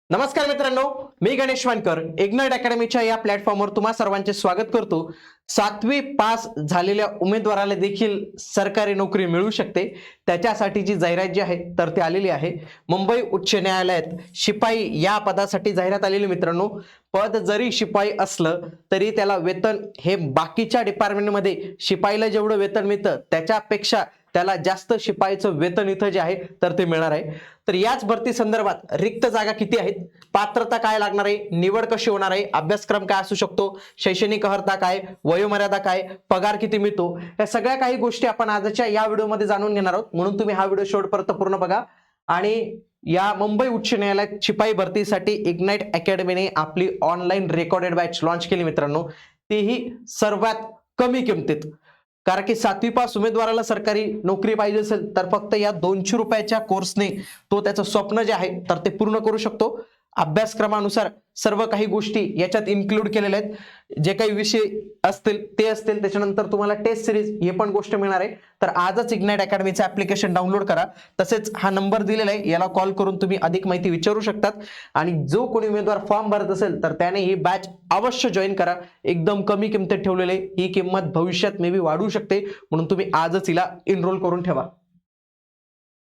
नमस्कार मित्रांनो, मी गणेश वानकर इग्नाइट अकॅडमीच्या या प्लॅटफॉर्मवर तुम्हा सर्वांचे स्वागत करतो। 7वी पास झालेल्या उमेदवाराला देखील सरकारी नोकरी मिळू शकते, त्याच्यासाठीची जाहिरात जी आहे तर ती आलेली आहे। मुंबई उच्च न्यायालयात शिपाई या पदासाठी जाहिरात आलेली मित्रांनो। पद जरी शिपाई असलं तरी त्याला वेतन हे बाकीच्या डिपार्टमेंटमध्ये शिपाईला जेवढं वेतन मिळतं त्याच्यापेक्षा त्याला जास्त शिपाईचं वेतन इथं जे आहे तर ते मिळणार आहे। तर याच भरती संदर्भात रिक्त जागा किती आहेत, पात्रता काय लागणार आहे, निवड कशी होणार आहे, अभ्यासक्रम काय असू शकतो, शैक्षणिक अर्हता काय, वयोमर्यादा काय, पगार किती मिळतो, या सगळ्या काही गोष्टी आपण आजच्या या व्हिडिओमध्ये जाणून घेणार आहोत। म्हणून तुम्ही हा व्हिडिओ शेवटपर्यंत पूर्ण बघा। आणि या मुंबई उच्च न्यायालयात शिपाई भरतीसाठी इग्नाइट अकॅडमीने आपली ऑनलाईन रेकॉर्डेड बॅच लॉन्च केली मित्रांनो, तीही सर्वात कमी किमतीत। कारण की 7वी पास उमेदवाराला सरकारी नोकरी पाहिजे असेल तर फक्त या 200 रुपयाच्या कोर्सने तो त्याचं स्वप्न जे आहे तर ते पूर्ण करू शकतो। अभ्यासक्रमानुसार सर्व काही गोष्टी याच्यात इन्क्लूड केलेल्या आहेत, जे काही विषय असतील ते असतील, त्याच्यानंतर तुम्हाला टेस्ट सिरीज हे पण गोष्ट मिळणार आहे। तर आजच इग्नाइट अकॅडमीचं ऍप्लिकेशन डाउनलोड करा, तसेच हा नंबर दिलेला आहे याला कॉल करून तुम्ही अधिक माहिती विचारू शकतात। आणि जो कोणी उमेदवार फॉर्म भरत असेल तर त्याने ही बॅच अवश्य जॉईन करा। एकदम कमी किमतीत ठेवलेले, ही किंमत भविष्यात मे बी वाढू शकते, म्हणून तुम्ही आजच हिला एनरोल करून ठेवा।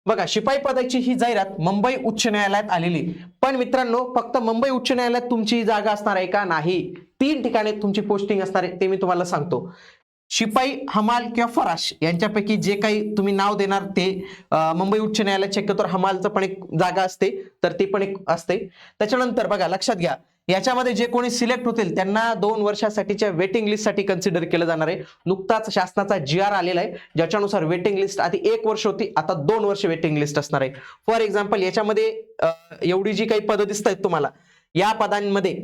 बघा, शिपाई पदाची ही जाहिरात मुंबई उच्च न्यायालयात आलेली, पण मित्रांनो फक्त मुंबई उच्च न्यायालयात तुमची जागा असणार आहे का? नाही, 3 ठिकाणी तुमची पोस्टिंग असणार आहे, ते मी तुम्हाला सांगतो। शिपाई, हमाल किंवा फराश यांच्यापैकी जे काही तुम्ही नाव देणार ते मुंबई उच्च न्यायालयात शक्यतोवर हमालचं पण एक जागा असते, तर ती पण एक असते। त्याच्यानंतर बघा, लक्षात घ्या, याच्यामध्ये जे कोणी सिलेक्ट होतील त्यांना 2 वर्षासाठीच्या वेटिंग लिस्टसाठी कन्सिडर केलं जाणार आहे। नुकताच शासनाचा जी.आर. आलेला आहे, ज्याच्यानुसार वेटिंग लिस्ट आधी 1 वर्ष होती, आता 2 वर्ष वेटिंग लिस्ट असणार आहे। फॉर एक्झाम्पल, याच्यामध्ये एवढी जी काही पदं दिसत आहेत तुम्हाला, या पदांमध्ये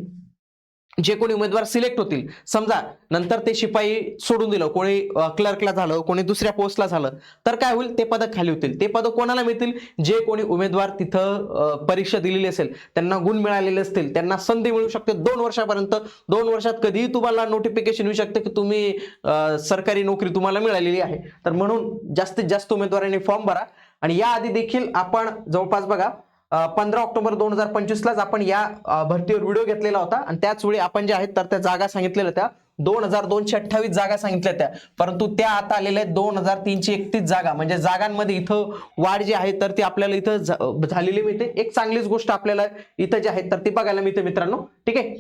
जे कोणी उमेदवार सिलेक्ट होतील, समजा नंतर ते शिपाई सोडून दिलं, कोणी क्लर्कला झालं, कोणी दुसऱ्या पोस्टला झालं, तर काय होईल, ते पद खाली होतील। ते पद कोणाला मिळतील? जे कोणी उमेदवार तिथं परीक्षा दिलेली असेल, त्यांना गुण मिळालेले असतील, त्यांना संधी मिळू शकते 2 वर्षापर्यंत। 2 वर्षात कधीही तुम्हाला नोटिफिकेशन येऊ शकते की तुम्ही सरकारी नोकरी तुम्हाला मिळालेली आहे। तर म्हणून जास्तीत जास्त उमेदवारांनी फॉर्म भरा। आणि याआधी देखील आपण जवळपास बघा 15 ऑक्टोबर 2025 लाच आपण या भरतीवर व्हिडिओ घेतलेला होता, आणि त्याच वेळी आपण जे आहेत तर त्या जागा सांगितलेल्या त्या 2228 जागा सांगितल्या त्या, परंतु त्या आता आलेल्या आहेत 2331 जागा। म्हणजे जागांमध्ये इथं वाढ जी आहे तर ती आपल्याला इथं झालेली मिळते। एक चांगलीच गोष्ट आपल्याला इथं जे आहे तर ती बघायला मिळते मित्रांनो, ठीक आहे।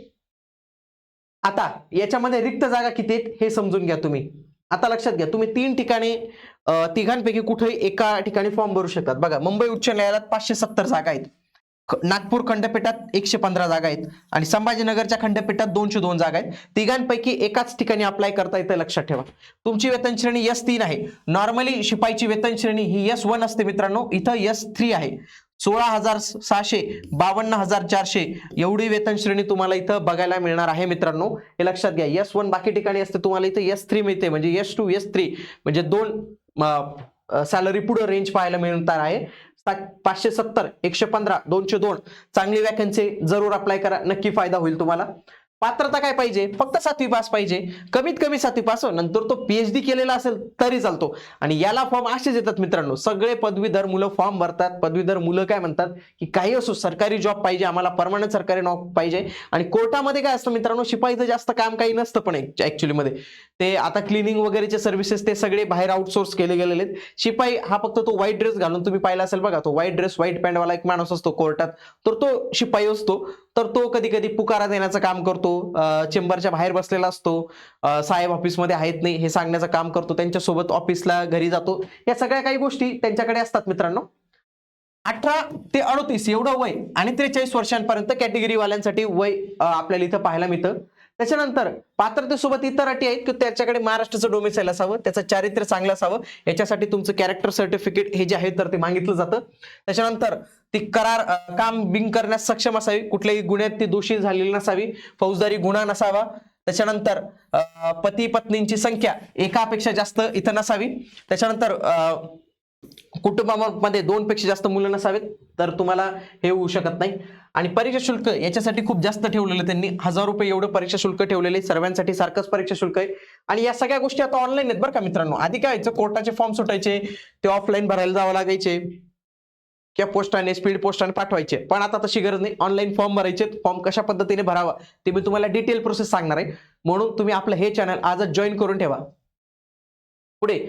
आता याच्यामध्ये रिक्त जागा किती आहेत हे समजून घ्या तुम्ही। आता लक्षात घ्या, तुम्ही 3 ठिकाणी तिघांपैकी कुठेही एका ठिकाणी फॉर्म भरू शकतात। बघा, मुंबई उच्च न्यायालयात 570 जागा आहेत, नागपूर खंडपीठात 115 जागा आहेत, आणि संभाजीनगरच्या खंडपीठात 202 जागा आहेत। तिघांपैकी एकाच ठिकाणी अप्लाय करता येतं, लक्षात ठेवा। तुमची वेतन श्रेणी S3 आहे। नॉर्मली शिपाईची वेतन श्रेणी ही S1 असते मित्रांनो, इथं S3 आहे। 16,600, 52,400 एवढी वेतन श्रेणी तुम्हाला इथं बघायला मिळणार आहे मित्रांनो, हे लक्षात घ्या। S1 बाकी ठिकाणी असते, तुम्हाला इथं S3 मिळते, म्हणजे S2 S3 म्हणजे 2 सॅलरी पुढे रेंज पाहायला मिळणार आहे। 570, 115, 202 चांगली वॅकन्सी, जरूर अप्लाय करा, नक्की फायदा होईल तुम्हाला। पात्रता काय पाहिजे? फक्त 7वी पास पाहिजे, कमीत कमी 7वी पास, नंतर तो PhD केलेला असेल तरी चालतो। आणि याला फॉर्म असेच येतात मित्रांनो, सगळे पदवीधर मुलं फॉर्म भरतात। पदवीधर मुलं काय म्हणतात की काही असो, सरकारी जॉब पाहिजे आम्हाला, परमनंट सरकारी नोकरी पाहिजे। आणि कोर्टामध्ये काय असतं मित्रांनो, शिपाईचं जास्त काम काही नसतं, पण ऍक्च्युअली मध्ये ते आता क्लिनिंग वगैरेचे सर्व्हिसेस ते सगळे बाहेर आउटसोर्स केले गेलेले आहेत। शिपाई हा फक्त तो व्हाईट ड्रेस घालून, तुम्ही पाहिला असेल बघा, तो व्हाईट ड्रेस व्हाईट पॅन्ट वाला एक माणूस असतो कोर्टात, तर तो शिपाई असतो। तर तो कधी कधी पुकारा देण्याचं काम करतो, चेंबरच्या बाहेर बसलेला असतो, साहेब ऑफिसमध्ये आहेत नाही हे सांगण्याचं काम करतो, त्यांच्यासोबत ऑफिसला घरी जातो, या सगळ्या काही गोष्टी त्यांच्याकडे असतात मित्रांनो। 18 ते 38 एवढं वय, आणि 43 वर्षांपर्यंत कॅटेगरी वाल्यांसाठी वय आपल्याला इथं पाहायला मिळतं। त्याच्यानंतर पात्रतेसोबत इतर अटी आहेत की त्याच्याकडे महाराष्ट्राचं डोमिसाईल असावं, त्याचं चारित्र्य चांगलं असावं, याच्यासाठी तुमचं कॅरेक्टर सर्टिफिकेट हे जे आहे तर ते मागितलं जातं। त्याच्यानंतर ती काम बिंग करण्यास सक्षम असावी, कुठल्याही गुन्ह्यात ती दोषी झालेली नसावी, फौजदारी गुन्हा नसावा। त्याच्यानंतर पती पत्नींची संख्या एकापेक्षा जास्त इथं नसावी। त्याच्यानंतर कुटुंबामध्ये 2 पेक्षा जास्त मुलं नसावेत, तर तुम्हाला हे होऊ शकत नाही। आणि परीक्षा शुल्क याच्यासाठी खूप जास्त ठेवलेलं त्यांनी, 1000 रुपये एवढं परीक्षा शुल्क ठेवलेले, सर्वांसाठी सारखंच परीक्षा शुल्क आहे। आणि या सगळ्या गोष्टी आता ऑनलाईन आहेत बरं का मित्रांनो। आधी काय व्हायचं, कोर्टाचे फॉर्म सुटायचे, ते ऑफलाईन भरायला जावं लागायचे, किंवा पोस्टाने स्पीड पोस्टाने पाठवायचे, पण आता तशी गरज नाही. ऑनलाईन फॉर्म भरायचे. फॉर्म कशा पद्धतीने भरावा ते मी तुम्हाला डिटेल प्रोसेस सांगणार आहे. म्हणून तुम्ही आपलं हे चॅनल आजच जॉईन करून ठेवा. पुढे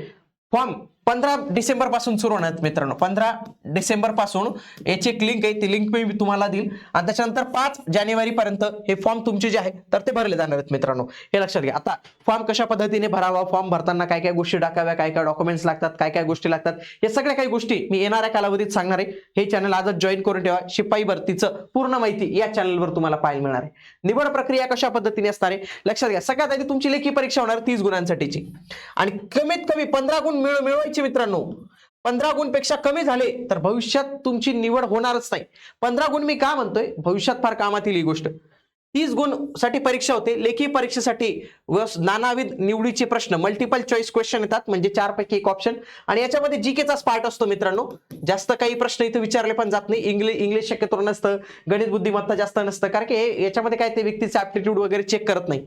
फॉर्म 15 डिसेंबर पासून सुरू होणार मित्रांनो. 15 डिसेंबर पासून याची एक लिंक आहे, ती लिंक मी तुम्हाला देईल आणि त्याच्यानंतर 5 जानेवारी पर्यंत हे फॉर्म तुमचे जे आहे तर ते भरले जाणार आहेत मित्रांनो. हे लक्षात घ्या. आता फॉर्म कशा पद्धतीने भरावा, फॉर्म भरताना काय काय गोष्टी टाकाव्या, काय काय डॉक्युमेंट्स लागतात, काय काय गोष्टी लागतात, हे सगळ्या काही गोष्टी मी येणाऱ्या कालावधीत सांगणार आहे. हे चॅनल आजच जॉईन करून ठेवा. शिपाई भरतीचं पूर्ण माहिती या चॅनलवर तुम्हाला पाहायला मिळणार आहे. निवड प्रक्रिया कशा पद्धतीने असणार आहे लक्षात घ्या. सगळ्यात आधी तुमची लेखी परीक्षा होणार 30 गुणांसाठीची आणि कमीत कमी 15 गुण मिळवायचे मित्रांनो. 15 गुणपेक्षा कमी झाले तर भविष्यात तुमची निवड होणारच नाही. 15 गुण मी का म्हणतोय, भविष्यात फार कामात येईल ही गोष्ट. 30 गुण साठी परीक्षा होते. लेखी परीक्षेसाठी नानाविध निवडीचे प्रश्न, मल्टिपल चॉईस क्वेश्चन येतात, म्हणजे 4 पैकी 1 ऑप्शन, आणि याच्यामध्ये जीकेचा पार्ट असतो मित्रांनो. जास्त काही प्रश्न इथे विचारले पण जात नाही. इंग्लिश शक्यतो नसतं, गणित बुद्धिमत्ता जास्त नसतं, कारण की याच्यामध्ये काय ते व्यक्तीचे ऍप्टिट्यूड वगैरे चेक करत नाही.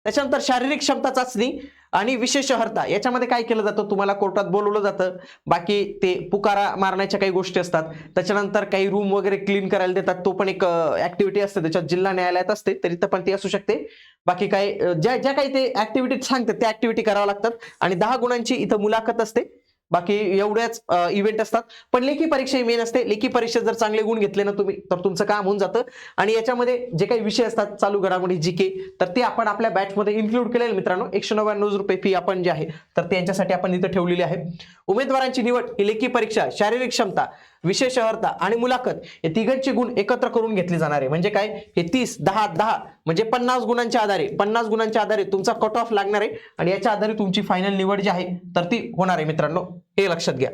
त्याच्यानंतर शारीरिक क्षमता चाचणी आणि विशेष अर्हता, याच्यामध्ये काय केलं जातं, तुम्हाला कोर्टात बोलवलं जातं. बाकी ते पुकारा मारण्याच्या काही गोष्टी असतात. त्याच्यानंतर काही रूम वगैरे क्लीन करायला देतात, तो पण एक ऍक्टिव्हिटी असते, त्याच्यात जिल्हा न्यायालयात असते तरी तर पण ती असू शकते. बाकी काय ज्या काही ते ऍक्टिव्हिटी सांगतात त्या ऍक्टिव्हिटी कराव्या लागतात आणि 10 गुणांची इथं मुलाखत असते. बाकी एवढ्याच इव्हेंट असतात. पण लेखी परीक्षा ही मेन असते. लेखी परीक्षेत जर चांगले गुण घेतले ना तुम्ही तर तुमचं काम होऊन जातं. आणि याच्यामध्ये जे काही विषय असतात चालू घडामोडी जीके, तर ते आपण आपल्या बॅचमध्ये इन्क्लूड केलेले मित्रांनो. 199 रुपये फी आपण जे आहे तर त्यांच्यासाठी आपण इथं ठेवलेली आहे. उमेदवारांची निवड ही लेखी परीक्षा, शारीरिक क्षमता, विशेष अर्हता आणि मुलाखत या तिघांचे गुण एकत्र करून घेतले जाणार आहे. म्हणजे काय, हे 30 10 10 म्हणजे 50 गुणांच्या आधारे तुमचा कट ऑफ लागणार आहे आणि याच्या आधारे तुमची फायनल निवड जी आहे तर ती होणार आहे मित्रांनो. हे लक्षात घ्या.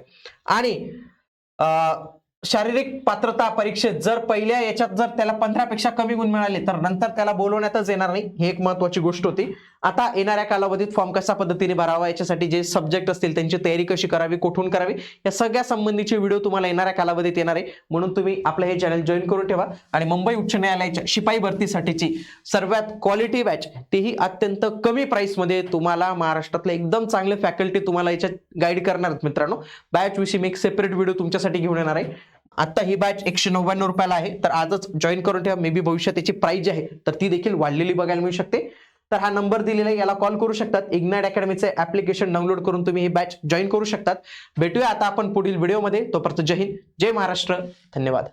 आणि शारीरिक पात्रता परीक्षेत जर पहिल्या याच्यात जर त्याला 15 पेक्षा कमी गुण मिळाले तर नंतर त्याला बोलवण्यातच येणार नाही. ही एक महत्वाची गोष्ट होती. आता येणाऱ्या कालावधीत फॉर्म कशा पद्धतीने भरावा, याच्यासाठी जे सब्जेक्ट असतील त्यांची तयारी कशी करावी, कुठून करावी, या सगळ्या संबंधीचे व्हिडिओ तुम्हाला येणाऱ्या कालावधीत येणार आहे. म्हणून तुम्ही आपलं हे चॅनल जॉईन करून ठेवा. आणि मुंबई उच्च न्यायालयाच्या शिपाई भरतीसाठीची सर्वात क्वालिटी बॅच, तेही अत्यंत कमी प्राइस मध्ये तुम्हाला महाराष्ट्रातले एकदम चांगले फॅकल्टी तुम्हाला याच्यात गाईड करणार आहेत मित्रांनो. बॅच विषयी मी एक सेपरेट व्हिडिओ तुमच्यासाठी घेऊन येणार आहे. आता ही बॅच 199 रुपयाला आहे, तर आजच जॉईन करून ठेवा. मे बी भविष्यात त्याची प्राइस जी आहे तर ती देखील वाढलेली बघायला मिळू शकते. तर हा नंबर दिलेला आहे, याला कॉल करू शकतात. इग्नाइट अकॅडमीचे ऍप्लिकेशन डाउनलोड करून तुम्ही ही बॅच जॉईन करू शकतात. भेटूया आता आपण पुढील व्हिडिओमध्ये. तोपर्यंत जय हिंद, जय महाराष्ट्र, धन्यवाद.